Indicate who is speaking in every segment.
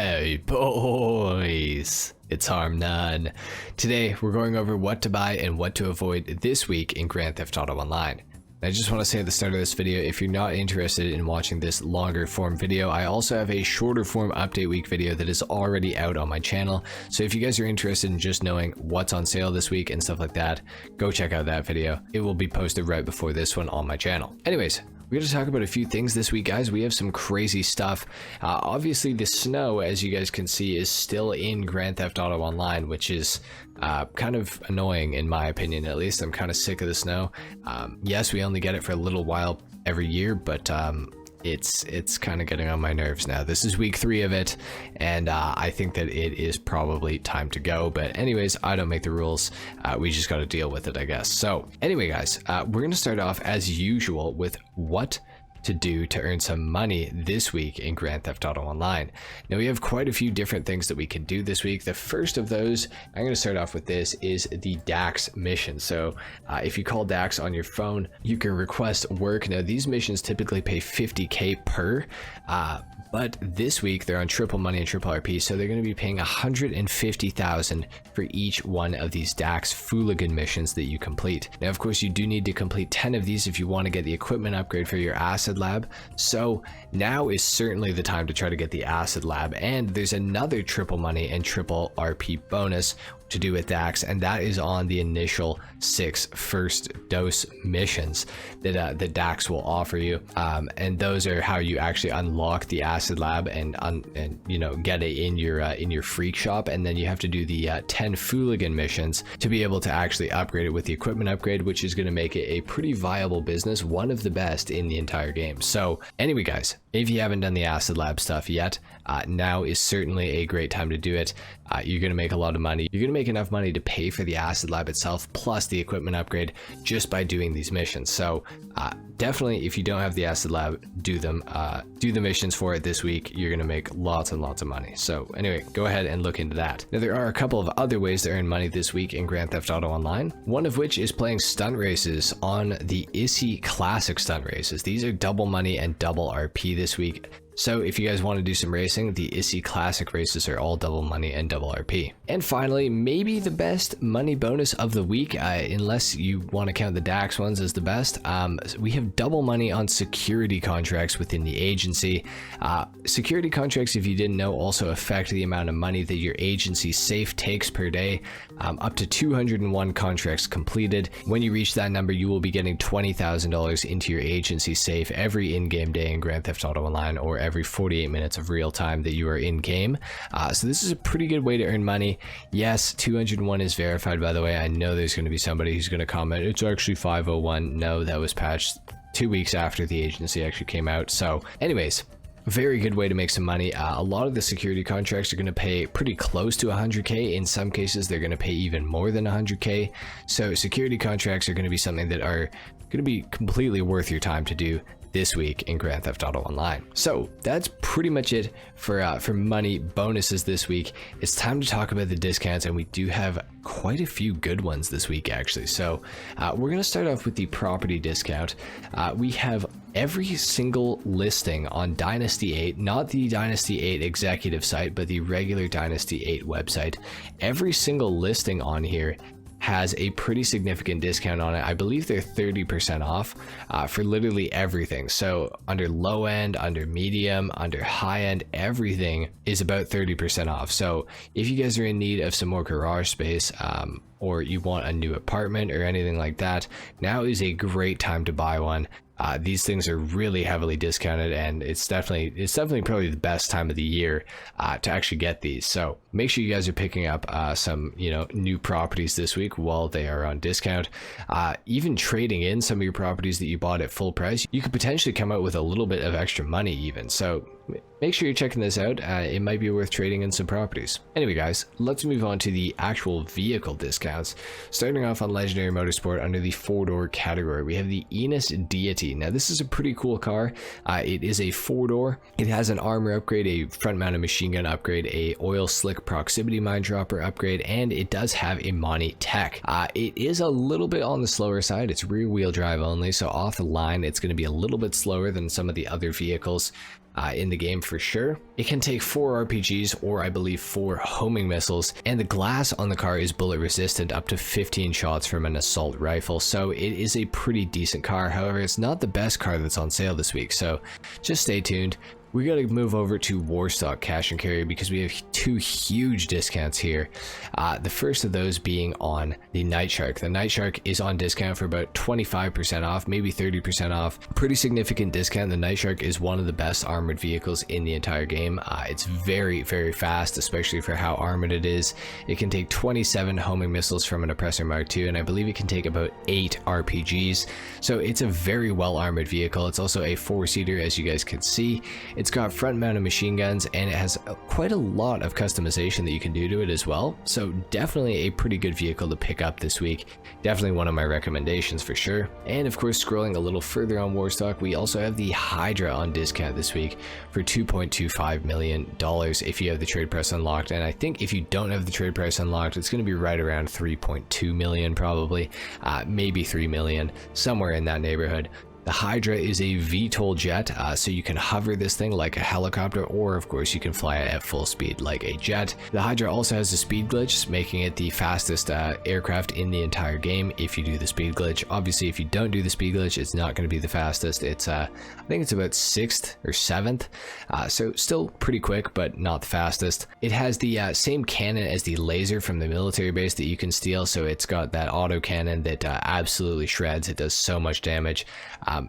Speaker 1: Hey boys, it's HarmNone. Today we're going over what to buy and what to avoid this week in Grand Theft Auto Online. I just want to say at the start of this video, if you're not interested in watching this longer form video, I also have a shorter form update week video that is already out on my channel. So if you guys are interested in just knowing what's on sale this week and stuff like that, go check out that video. It will be posted right before this one on my channel. Anyways, we're going to talk about a few things this week, guys. We have some crazy stuff. Obviously, the snow, as you guys can see, is still in Grand Theft Auto Online, which is kind of annoying in my opinion, at least. I'm kind of sick of the snow. Yes, we only get it for a little while every year, but it's kind of getting on my nerves now. This is week 3 of it, and I think that it is probably time to go. But anyways, I don't make the rules. We just got to deal with it, I guess. So anyway, guys, we're going to start off as usual with what to do to earn some money this week in Grand Theft Auto Online. Now we have quite a few different things that we can do this week. The first of those, I'm going to start off with this, is the DAX mission. So if you call DAX on your phone, you can request work. Now these missions typically pay 50k per, but this week they're on triple money and triple RP, so they're going to be paying 150,000 for each one of these DAX Fooligan missions that you complete. Now of course you do need to complete 10 of these if you want to get the equipment upgrade for your Acid Lab, so now is certainly the time to try to get the Acid Lab. And there's another triple money and triple RP bonus to do with DAX, and that is on the initial 6 first dose missions that the DAX will offer you, and those are how you actually unlock the Acid Lab and you know, get it in your freak shop. And then you have to do the 10 Fooligan missions to be able to actually upgrade it with the equipment upgrade, which is going to make it a pretty viable business, one of the best in the entire game. So anyway, guys, if you haven't done the Acid Lab stuff yet, now is certainly a great time to do it. You're going to make a lot of money. You're going to make enough money to pay for the Acid Lab itself plus the equipment upgrade just by doing these missions. So definitely, if you don't have the Acid Lab, do them. Do the missions for it this week. You're going to make lots and lots of money. So anyway, go ahead and look into that. Now there are a couple of other ways to earn money this week in Grand Theft Auto Online. One of which is playing stunt races on the EST GEE Classic stunt races. These are double money and double RP this week. So if you guys want to do some racing, the EST GEE Classic races are all double money and double RP. And finally, maybe the best money bonus of the week, unless you want to count the DAX ones as the best, we have double money on security contracts within the agency. Security contracts, if you didn't know, also affect the amount of money that your agency safe takes per day. Up to 201 contracts completed. When you reach that number, you will be getting $20,000 into your agency safe every in-game day in Grand Theft Auto Online, or every 48 minutes of real time that you are in game. So this is a pretty good way to earn money. Yes, 201 is verified, by the way. I know there's going to be somebody who's going to comment, it's actually 501. No, that was patched 2 weeks after the agency actually came out. So anyways, very good way to make some money. A lot of the security contracts are going to pay pretty close to 100k. In some cases, they're going to pay even more than 100k. So security contracts are going to be something that are going to be completely worth your time to do this week in Grand Theft Auto Online. So that's pretty much it for money bonuses this week. It's time to talk about the discounts, and we do have quite a few good ones this week actually. So we're going to start off with the property discount. We have every single listing on Dynasty 8, not the Dynasty 8 executive site, but the regular Dynasty 8 website. Every single listing on here has a pretty significant discount on it. I believe they're 30% off for literally everything. So under low end, under medium, under high end, everything is about 30% off. So if you guys are in need of some more garage space, or you want a new apartment or anything like that, now is a great time to buy one. These things are really heavily discounted, and it's definitely probably the best time of the year to actually get these. So make sure you guys are picking up some, you know, new properties this week while they are on discount. Even trading in some of your properties that you bought at full price, you could potentially come out with a little bit of extra money even. So make sure you're checking this out. It might be worth trading in some properties. Anyway, guys, let's move on to the actual vehicle discounts. Starting off on Legendary Motorsport under the 4-door category, we have the Enos Deity. Now, this is a pretty cool car. It is a 4-door. It has an armor upgrade, a front-mounted machine gun upgrade, a oil slick proximity mine dropper upgrade, and it does have a Monty Tech. It is a little bit on the slower side. It's rear-wheel drive only, so off the line, it's going to be a little bit slower than some of the other vehicles. in the game for sure. It can take 4 RPGs or I believe 4 homing missiles, and the glass on the car is bullet resistant up to 15 shots from an assault rifle, so it is a pretty decent car. However, it's not the best car that's on sale this week, so just stay tuned. We gotta move over to Warstock Cash and Carry because we have 2 huge discounts here. The first of those being on the Night Shark. The Night Shark is on discount for about 25% off, maybe 30% off. Pretty significant discount. The Night Shark is one of the best armored vehicles in the entire game. It's very, very fast, especially for how armored it is. It can take 27 homing missiles from an Oppressor Mark II, and I believe it can take about 8 RPGs. So it's a very well armored vehicle. It's also a 4-seater, as you guys can see. It's got front-mounted machine guns, and it has quite a lot of customization that you can do to it as well. So definitely a pretty good vehicle to pick up this week. Definitely one of my recommendations for sure. And of course, scrolling a little further on Warstock, we also have the Hydra on discount this week for $2.25 million if you have the trade press unlocked. And I think if you don't have the trade press unlocked, it's going to be right around 3.2 million probably, maybe 3 million, somewhere in that neighborhood. The Hydra is a VTOL jet, so you can hover this thing like a helicopter, or of course you can fly it at full speed like a jet. The Hydra also has a speed glitch, making it the fastest aircraft in the entire game if you do the speed glitch. Obviously, if you don't do the speed glitch, it's not going to be the fastest. It's I think it's about 6th or 7th, so still pretty quick, but not the fastest. It has the same cannon as the laser from the military base that you can steal, so it's got that auto cannon that absolutely shreds. It does so much damage.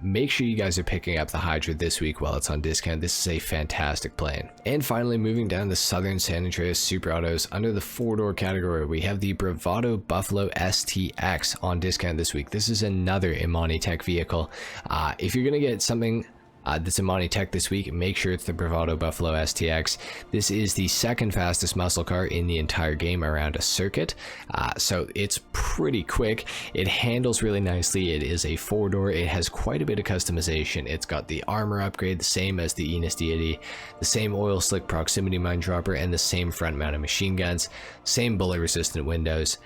Speaker 1: Make sure you guys are picking up the Hydra this week while it's on discount. This is a fantastic plane. And finally, moving down the Southern San Andreas Super Autos, under the 4-door category, we have the Bravado Buffalo STX on discount this week. This is another Imani Tech vehicle. If you're going to get something that's Imani Tech this week, make sure it's the Bravado Buffalo STX. This is the 2nd fastest muscle car in the entire game around a circuit, so it's pretty quick. It handles really nicely. It is a 4-door. It has quite a bit of customization. It's got the armor upgrade, the same as the Enos Deity, the same oil slick proximity mine dropper, and the same front mounted machine guns, same bullet resistant windows.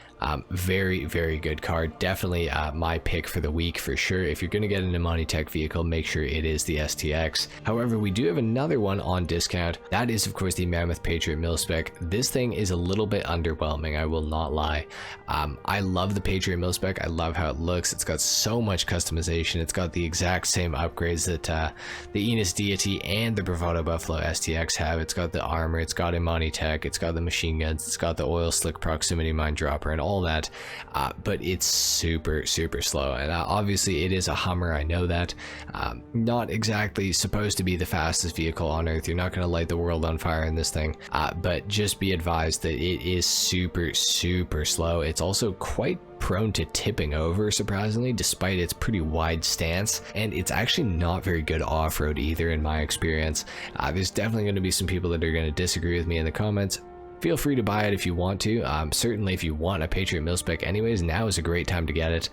Speaker 1: Very, very good car. Definitely my pick for the week for sure. If you're going to get an Imani Tech vehicle, make sure it is the STX. However, we do have another one on discount. That is, of course, the Mammoth Patriot Mil-Spec. This thing is a little bit underwhelming, I will not lie. I love the Patriot Mil-Spec. I love how it looks. It's got so much customization. It's got the exact same upgrades that the Enos Deity and the Bravado Buffalo STX have. It's got the armor, it's got Imani Tech, it's got the machine guns, it's got the oil slick proximity mine dropper, and all that, but it's super slow. And obviously it is a Hummer, I know that. Not exactly supposed to be the fastest vehicle on earth. You're not going to light the world on fire in this thing, but just be advised that it is super slow. It's also quite prone to tipping over, surprisingly, despite its pretty wide stance, and it's actually not very good off-road either in my experience. There's definitely going to be some people that are going to disagree with me in the comments. Feel free to buy it if you want to. Certainly if you want a Patriot Mil-Spec anyways, now is a great time to get it.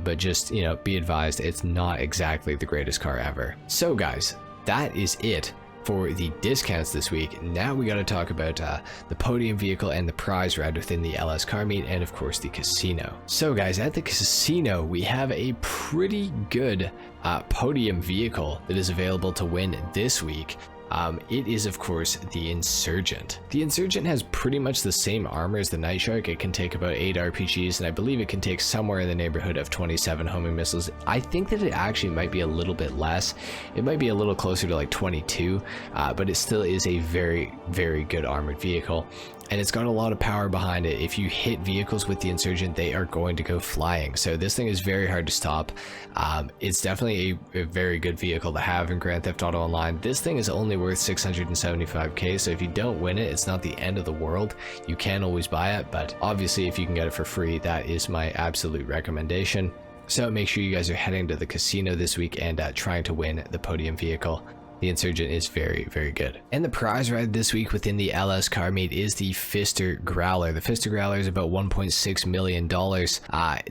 Speaker 1: But just, you know, be advised, it's not exactly the greatest car ever. So guys, that is it for the discounts this week. Now we got to talk about the podium vehicle and the prize ride within the LS car meet, and of course the casino. So guys, at the casino we have a pretty good podium vehicle that is available to win this week. It is, of course, the Insurgent. The Insurgent has pretty much the same armor as the Night Shark. It can take about 8 RPGs, and I believe it can take somewhere in the neighborhood of 27 homing missiles. I think that it actually might be a little bit less. It might be a little closer to like 22, but it still is a very good armored vehicle. And it's got a lot of power behind it. If you hit vehicles with the Insurgent, they are going to go flying. So this thing is very hard to stop. It's definitely a very good vehicle to have in Grand Theft Auto Online. This thing is only worth 675k, so if you don't win it, it's not the end of the world. You can always buy it, but obviously if you can get it for free, that is my absolute recommendation. So make sure you guys are heading to the casino this week and trying to win the podium vehicle. The Insurgent is very good. And the prize ride this week within the LS car meet is the Pfister Growler. The Pfister Growler is about $1.6 million.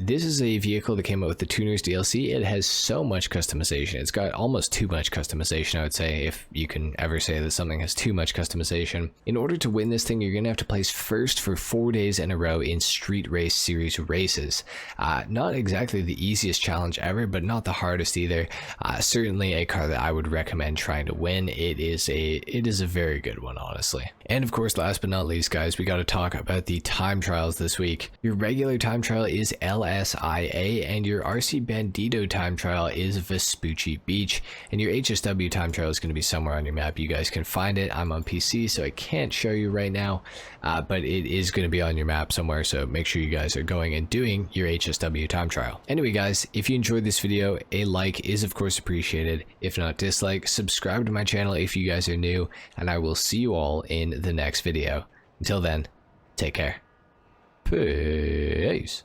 Speaker 1: This is a vehicle that came out with the Tuners DLC. It has so much customization. It's got almost too much customization, I would say, if you can ever say that something has too much customization. In order to win this thing, you're going to have to place first for 4 days in a row in Street Race Series races. Not exactly the easiest challenge ever, but not the hardest either. Certainly a car that I would recommend trying trying to win, it is a very good one, honestly. And of course, last but not least, guys, we got to talk about the time trials this week. Your regular time trial is LSIA, and your RC Bandito time trial is Vespucci Beach, and your HSW time trial is going to be somewhere on your map. You guys can find it. I'm on PC, so I can't show you right now, but it is going to be on your map somewhere, so make sure you guys are going and doing your HSW time trial. Anyway, guys, if you enjoyed this video, a like is of course appreciated. If not, dislike. Subscribe to my channel if you guys are new, and I will see you all in the next video. Until then, take care. Peace.